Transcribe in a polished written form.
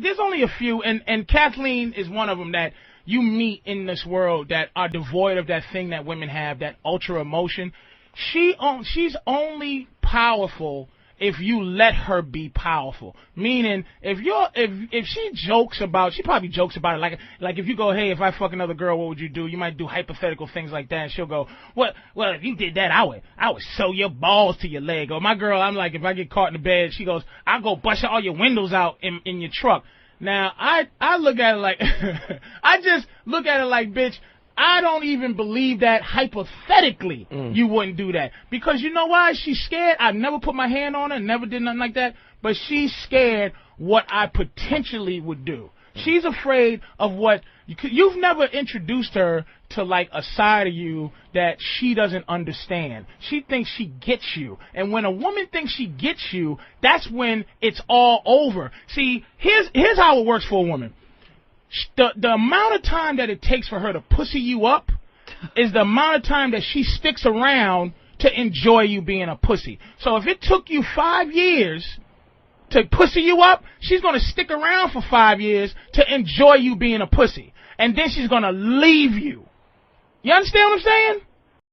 there's only a few, and Kathleen is one of them that you meet in this world that are devoid of that thing that women have, that ultra emotion. She's only powerful if you let her be powerful. Meaning, if she jokes about, she probably jokes about it like if you go, hey, if I fuck another girl, what would you do? You might do hypothetical things like that, and she'll go, well, if you did that, I would sew your balls to your leg. Or my girl, I'm like, if I get caught in the bed, she goes, I'll go bust all your windows out in your truck. Now, I look at it like, I just look at it like, bitch, I don't even believe that hypothetically you wouldn't do that. Because you know why? She's scared. I never put my hand on her, never did nothing like that. But she's scared what I potentially would do. She's afraid of what, you've never introduced her to like a side of you that she doesn't understand. She thinks she gets you. And when a woman thinks she gets you, that's when it's all over. See, here's how it works for a woman. The amount of time that it takes for her to pussy you up is the amount of time that she sticks around to enjoy you being a pussy. So if it took you 5 years to pussy you up, she's going to stick around for 5 years to enjoy you being a pussy. And then she's going to leave you. You understand what I'm saying?